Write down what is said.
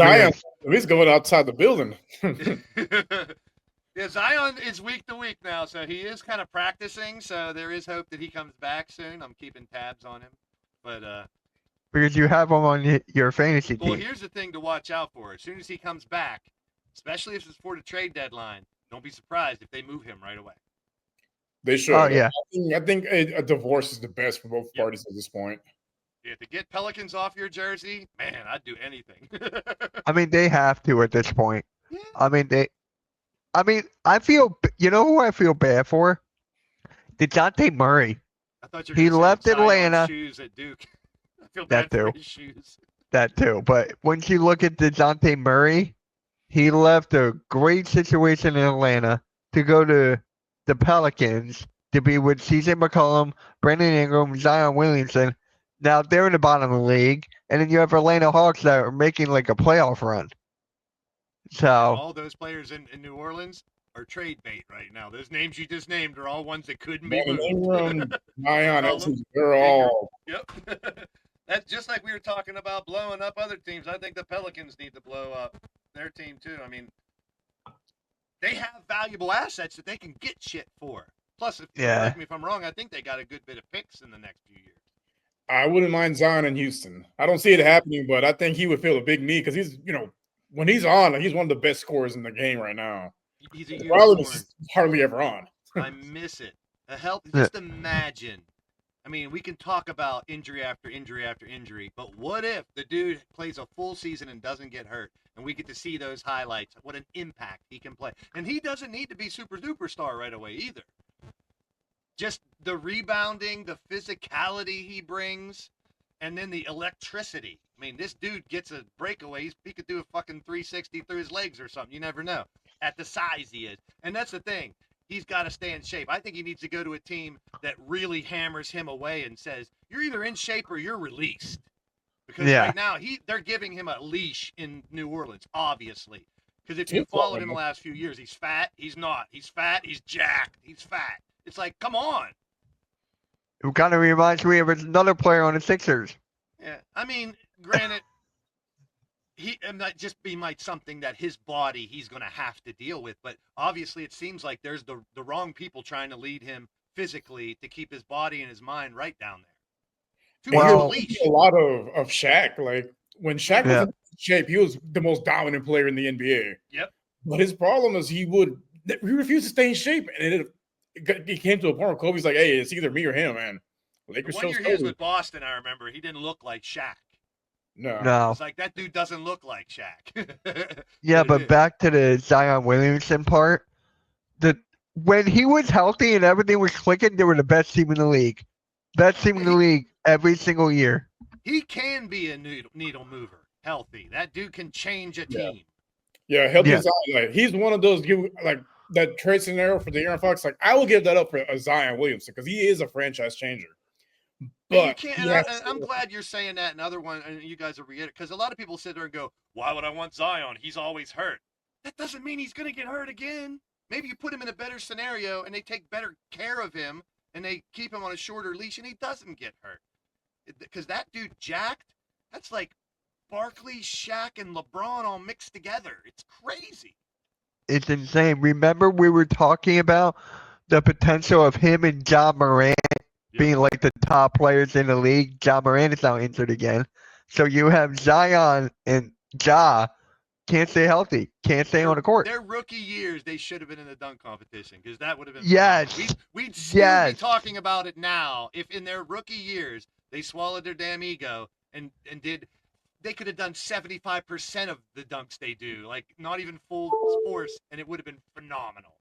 Zion, he's going outside the building. Yeah, Zion is week to week now, so he is kind of practicing. So there is hope that he comes back soon. I'm keeping tabs on him, but because you have him on your fantasy team. well, here's the thing to watch out for. As soon as he comes back, especially if it's for the trade deadline, don't be surprised if they move him right away. They should. Oh, yeah. I think a divorce is the best for both parties at this point. Yeah, to get Pelicans off your jersey, man, I'd do anything. I mean, they have to at this point. Yeah. I feel, you know who I feel bad for? DeJounte Murray. I thought you He were gonna left say Zion's Atlanta. shoes at Duke. I feel That bad for too. his shoes. That too. But once you look at DeJounte Murray, he left a great situation in Atlanta to go to the Pelicans to be with CJ McCollum, Brandon Ingram, Zion Williamson. Now they're in the bottom of the league, and then you have Atlanta Hawks that are making like a playoff run. So all those players in New Orleans are trade bait right now. Those names you just named are all ones that couldn't be moved. Ingram, Zion, they're all. Yep. That's just like we were talking about blowing up other teams. I think the Pelicans need to blow up their team too. I mean, they have valuable assets that they can get shit for. Plus, correct me if I'm wrong, I think they got a good bit of picks in the next few years. I wouldn't mind Zion in Houston. I don't see it happening, but I think he would feel a big need because he's, when he's on, he's one of the best scorers in the game right now. He's a unicorn. Hardly ever on. I miss it. Just imagine. I mean, we can talk about injury after injury after injury, but what if the dude plays a full season and doesn't get hurt, and we get to see those highlights? What an impact he can play. And he doesn't need to be super duper star right away either. Just the rebounding, the physicality he brings, and then the electricity. I mean, this dude gets a breakaway. He could do a fucking 360 through his legs or something. You never know at the size he is. And that's the thing. He's got to stay in shape. I think he needs to go to a team that really hammers him away and says, you're either in shape or you're released. Because right now, they're giving him a leash in New Orleans, obviously. Because if you followed him the last few years, he's fat, he's not. He's fat, he's jacked, he's fat. It's like, come on. It kind of reminds me of another player on the Sixers. Yeah, I mean, granted, might something that his body he's going to have to deal with. But obviously, it seems like there's the wrong people trying to lead him physically to keep his body and his mind right down there. A lot of Shaq. Like when Shaq was in shape, he was the most dominant player in the NBA. Yep. But his problem is he refused to stay in shape, and it came to a point where Kobe's like, "Hey, it's either me or him, man." Lakers the 1 year he was with Boston, I remember he didn't look like Shaq. No. It's like that dude doesn't look like Shaq. Yeah, but back to the Zion Williamson part. When he was healthy and everything was clicking, they were the best team in the league. Best team in the league every single year. He can be a needle mover, healthy. That dude can change a team. Yeah, healthy Zion. He's one of those that trade scenario for the Aaron Fox. Like I will give that up for a Zion Williamson because he is a franchise changer. But you can't, I'm glad you're saying that. Another one, and you guys will reiterate, because a lot of people sit there and go, "Why would I want Zion? He's always hurt." That doesn't mean he's going to get hurt again. Maybe you put him in a better scenario, and they take better care of him, and they keep him on a shorter leash, and he doesn't get hurt. Because that dude jacked, that's like Barkley, Shaq, and LeBron all mixed together. It's crazy. It's insane. Remember we were talking about the potential of him and Ja Morant being like the top players in the league. Ja Morant is now injured again. So you have Zion and Ja can't stay healthy, can't stay on the court. Their rookie years, they should have been in the dunk competition because that would have been We'd still be talking about it now if in their rookie years they swallowed their damn ego and they could have done 75% of the dunks they do, like not even full force, and it would have been phenomenal.